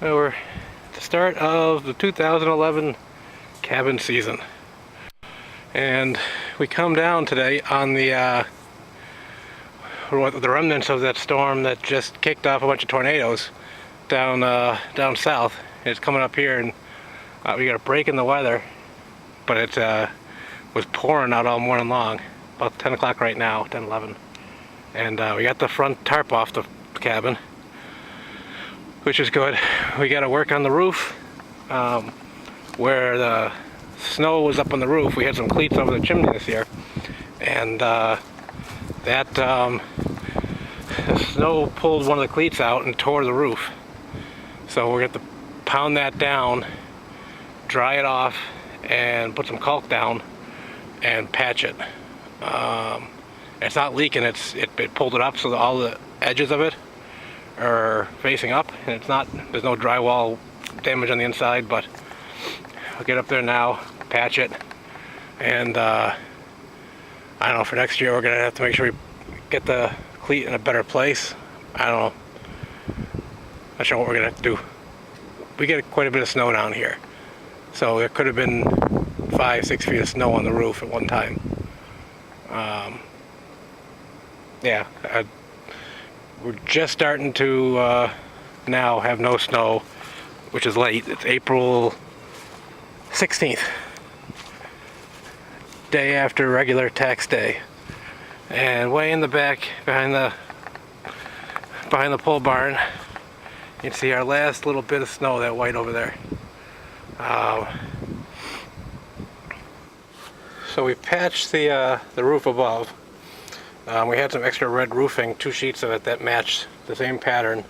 Well, we're at the start of the 2011 cabin season, and we come down today on the remnants of that storm that just kicked off a bunch of tornadoes down south. It's coming up here, and we got a break in the weather, but it was pouring out all morning long. About 10 o'clock right now, 10:11, and we got the front tarp off the cabin, which is good. We got to work on the roof where the snow was up on the roof. We had some cleats over the chimney this year, and the snow pulled one of the cleats out and tore the roof. So we're going to have to pound that down, dry it off, and put some caulk down and patch it. It's not leaking. It pulled it up so that all the edges of it are facing up, and there's no drywall damage on the inside, but I'll get up there now, patch it, and I don't know, for next year we're gonna have to make sure we get the cleat in a better place. I don't know, not sure what we're gonna have to do. We get quite a bit of snow down here, so there could have been 5-6 feet of snow on the roof at one time. We're just starting to now have no snow, which is late. It's April 16th, day after regular tax day, and way in the back behind the pole barn, you can see our last little bit of snow, that white over there. So we patched the roof above. We had some extra red roofing, 2 sheets of it that matched the same pattern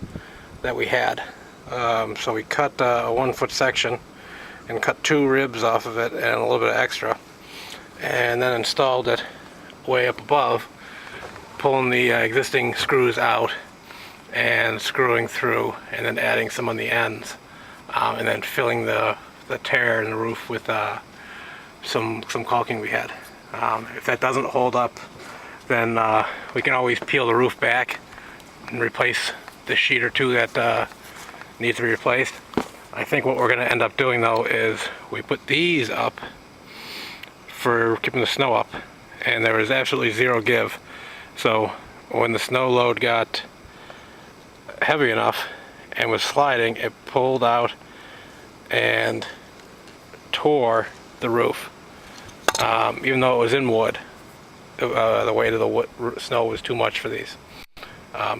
that we had. So we cut a 1-foot section and cut 2 ribs off of it and a little bit of extra, and then installed it way up above, pulling the existing screws out and screwing through, and then adding some on the ends, and then filling the tear in the roof with some caulking we had. If that doesn't hold up, then we can always peel the roof back and replace the sheet or 2 that needs to be replaced. I think what we're going to end up doing, though, is we put these up for keeping the snow up, and there was absolutely zero give. So when the snow load got heavy enough and was sliding, it pulled out and tore the roof, even though it was in wood. The weight of the snow was too much for these.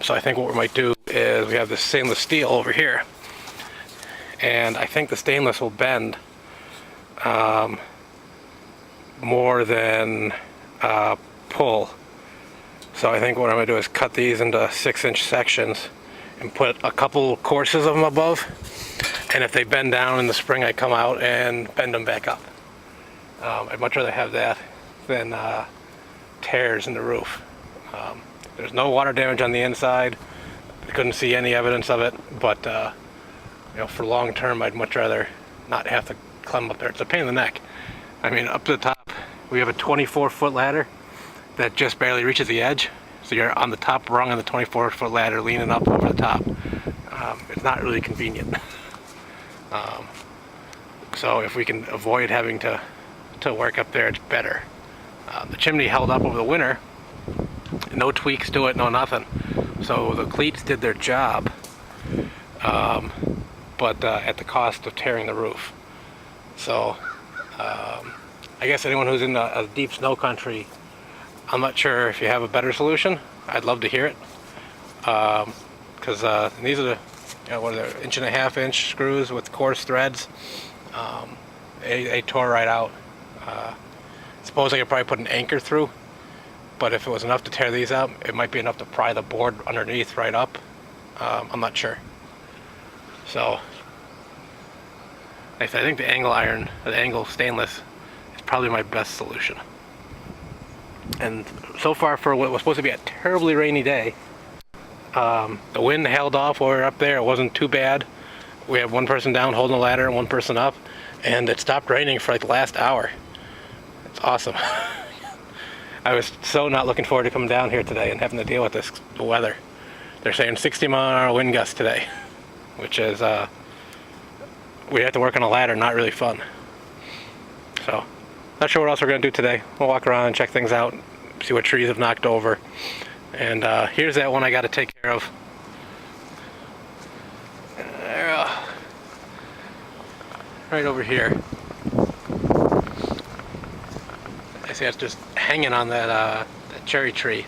So I think what we might do is we have this stainless steel over here, and I think the stainless will bend more than pull. So I think what I'm going to do is cut these into 6-inch sections and put a couple courses of them above, and if they bend down in the spring, I come out and bend them back up. I'd much rather have that than tears in the roof. There's no water damage on the inside. I couldn't see any evidence of it, but for long term, I'd much rather not have to climb up there. It's a pain in the neck. I mean, up to the top, we have a 24-foot ladder that just barely reaches the edge, so you're on the top rung of the 24-foot ladder leaning up over the top. It's not really convenient. So if we can avoid having to work up there, it's better. The chimney held up over the winter, no tweaks to it, no nothing. So the cleats did their job, but at the cost of tearing the roof. So I guess anyone who's in a deep snow country, I'm not sure if you have a better solution. I'd love to hear it, because these are the 1.5-inch screws with coarse threads. They tore right out. Suppose I could probably put an anchor through, but if it was enough to tear these out, it might be enough to pry the board underneath right up. I'm not sure. So I think the angle iron, the angle stainless, is probably my best solution. And so far, for what was supposed to be a terribly rainy day, the wind held off while we were up there. It wasn't too bad. We had one person down holding the ladder and one person up, and it stopped raining for like the last hour. It's awesome. I was so not looking forward to coming down here today and having to deal with the weather. They're saying 60-mile-an-hour wind gusts today, which is we have to work on a ladder, not really fun. So, not sure what else we're going to do today. We'll walk around and check things out, see what trees have knocked over. And here's that one I got to take care of. Right over here. I see it's just hanging on that cherry tree.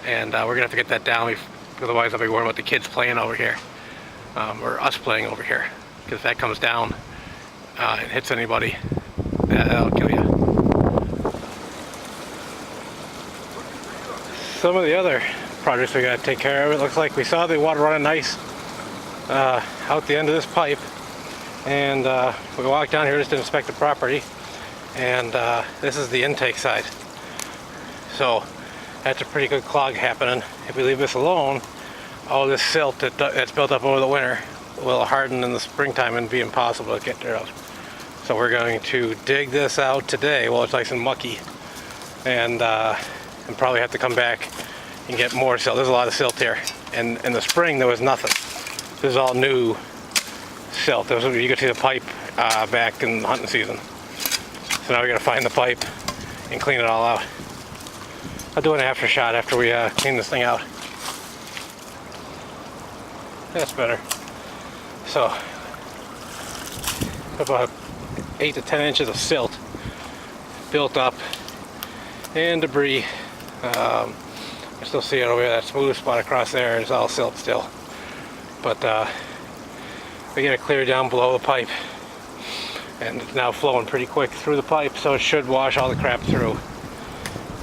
And we're going to have to get that down, otherwise I'll be worried about the kids playing over here. Or us playing over here. Because if that comes down and hits anybody, that'll kill you. Some of the other projects we got to take care of, it looks like we saw the water running nice out the end of this pipe. And we walked down here just to inspect the property. And this is the intake side. So that's a pretty good clog happening. If we leave this alone, all this silt that's built up over the winter will harden in the springtime and be impossible to get rid of. So we're going to dig this out today while it's nice and mucky, and probably have to come back and get more silt. There's a lot of silt here, and in the spring there was nothing. This is all new silt. You could see the pipe back in the hunting season. So now we got to find the pipe and clean it all out. I'll do an after shot after we clean this thing out. That's better. So about 8 to 10 inches of silt built up and debris. I still see it over there. That smooth spot across there is all silt still. But we get it cleared down below the pipe, and it's now flowing pretty quick through the pipe, so it should wash all the crap through.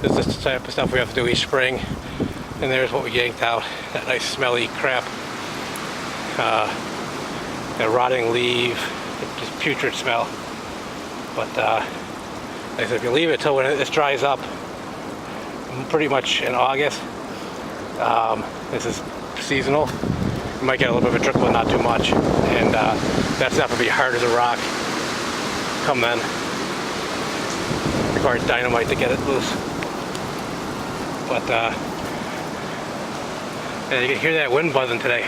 This is the type of stuff we have to do each spring. And there's what we yanked out, that nice smelly crap. That rotting leaf, just putrid smell. But like I said, if you leave it till when this dries up, pretty much in August, this is seasonal, you might get a little bit of a trickle, but not too much. And that stuff will be hard as a rock come then. Requires dynamite to get it loose. But yeah, you can hear that wind buzzing today.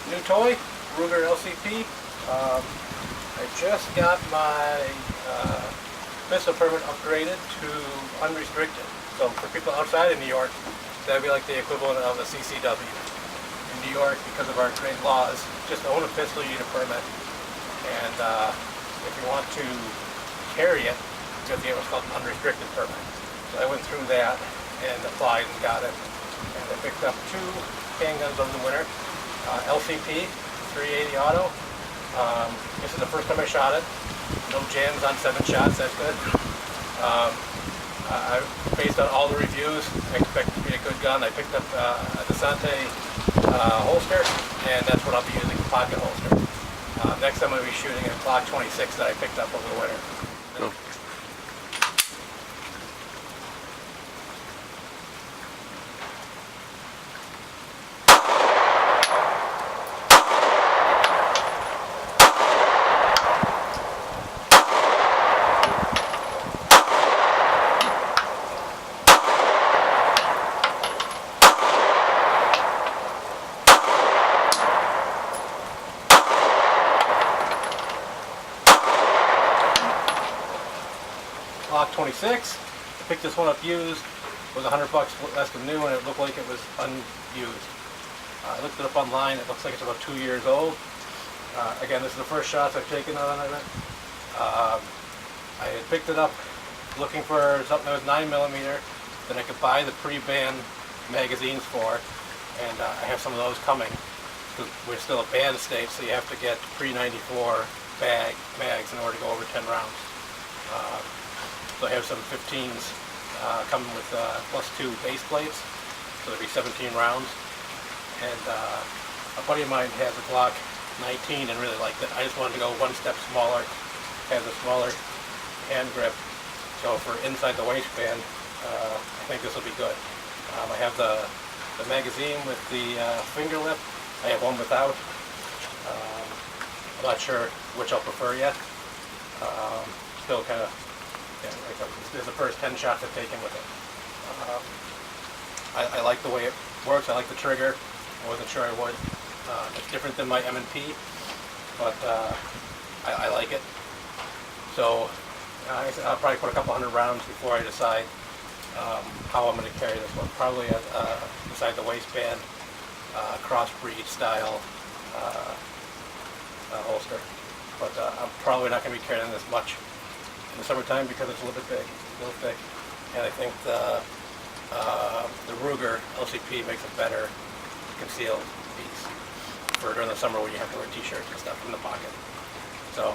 New toy, Ruger LCP. I just got my pistol permit upgraded to unrestricted. So for people outside of New York, that would be like the equivalent of a CCW. In New York, because of our trade laws, just to own a pistol you need a permit. And if you want to carry it, you have to get what's called an unrestricted permit. So I went through that and applied and got it. And I picked up 2 handguns over the winter. LCP 380 auto. This is the first time I shot it. No jams on 7 shots, that's good. Based on all the reviews, I expect it to be a good gun. I picked up a Desante holster, and that's what I'll be using, a pocket holster. Next time I'll be shooting a Glock 26 that I picked up over the winter. Oh. Glock 26. I picked this one up used. It was $100 less than new, and it looked like it was unused. I looked it up online. It looks like it's about 2 years old. Again, this is the first shots I've taken on it. I had picked it up looking for something that was 9mm that I could buy the pre-banned magazines for, and I have some of those coming. We're still a banned state, so you have to get pre-94 mags in order to go over 10 rounds. So I have some 15s coming with +2 base plates, so there'll be 17 rounds. and a buddy of mine has a Glock 19 and really liked it. I just wanted to go one step smaller, has a smaller hand grip, so for inside the waistband, I think this will be good. I have the magazine with the finger lip. I have one without. I'm not sure which I'll prefer yet. Still kind of, this is the first 10 shots I've taken with it. I like the way it works. I like the trigger. I wasn't sure I would. It's different than my M&P, but I like it. So I'll probably put a couple hundred rounds before I decide how I'm going to carry this one. Probably beside the waistband, crossbreed style holster. But I'm probably not going to be carrying this much in the summertime because it's a little bit big, a little thick. And I think the Ruger LCP makes a better concealed piece for during the summer when you have to wear t-shirts and stuff in the pocket. So,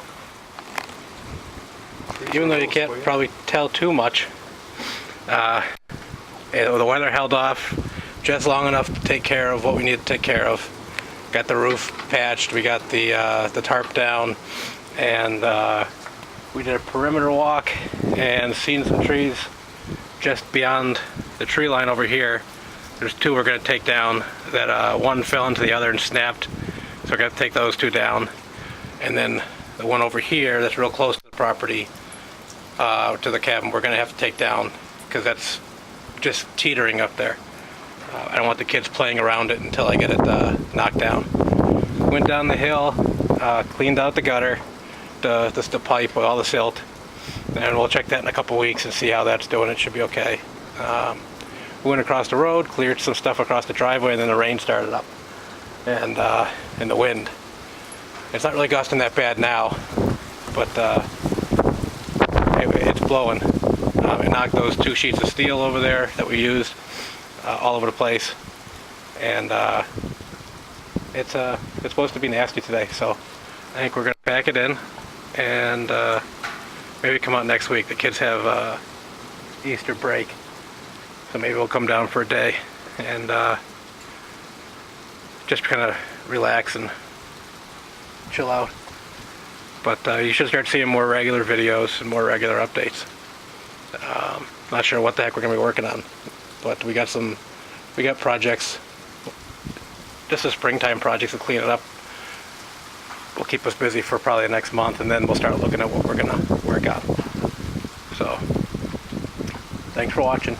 even though you can't probably tell too much, the weather held off just long enough to take care of what we need to take care of. Got the roof patched, we got the tarp down, and we did a perimeter walk and seen some trees just beyond the tree line over here. There's two we're going to take down that one fell into the other and snapped, so we're going to take those two down. And then the one over here that's real close to the property, to the cabin, we're going to have to take down because that's just teetering up there. I don't want the kids playing around it until I get it knocked down. Went down the hill, cleaned out the gutter, the pipe with all the silt, and we'll check that in a couple weeks and see how that's doing. It should be okay. We went across the road, cleared some stuff across the driveway, and then the rain started up, and the wind. It's not really gusting that bad now, but it's blowing. It knocked those two sheets of steel over there that we used all over the place, and it's supposed to be nasty today, so I think we're going to pack it in and maybe come out next week. The kids have Easter break, so maybe we'll come down for a day and just kind of relax and chill out. But you should start seeing more regular videos and more regular updates. Not sure what the heck we're going to be working on, but we got projects. Just the springtime projects to clean it up. Will keep us busy for probably the next month, and then we'll start looking at what we're going to work on. So, thanks for watching.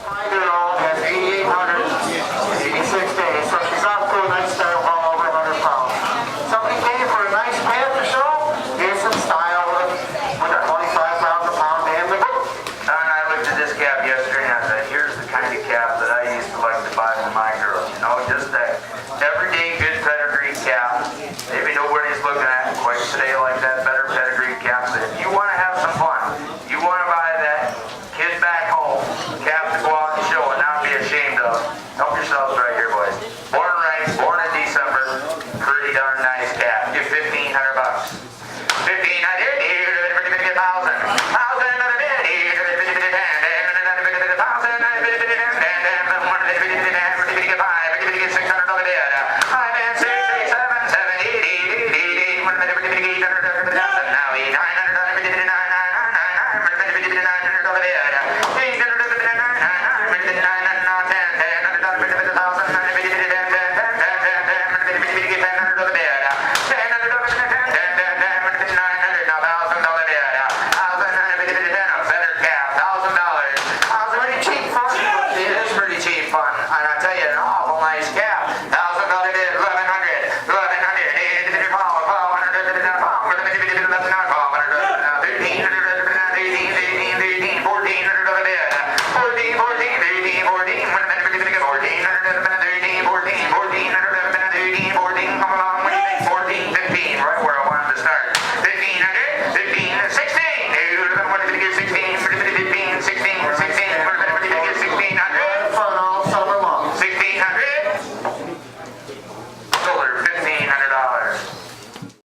My girl has 886 days, so she's off to a nice start, well over 100 pounds. Somebody came for a nice pad to show, here's some style with a 25,000 pound damn the book. I looked at this calf yesterday and I said, here's the kind of calf that I used to like to buy for my girls. You know, just that everyday good pedigree calf. Maybe nobody's looking at it quite today like that better pedigree calf. But if you want to have some fun, you want to buy that kid back home calf to go out and show and not be ashamed of, help yourselves right here, boys. Born right, born in December, pretty darn nice calf. Give $1,500. 15, 16.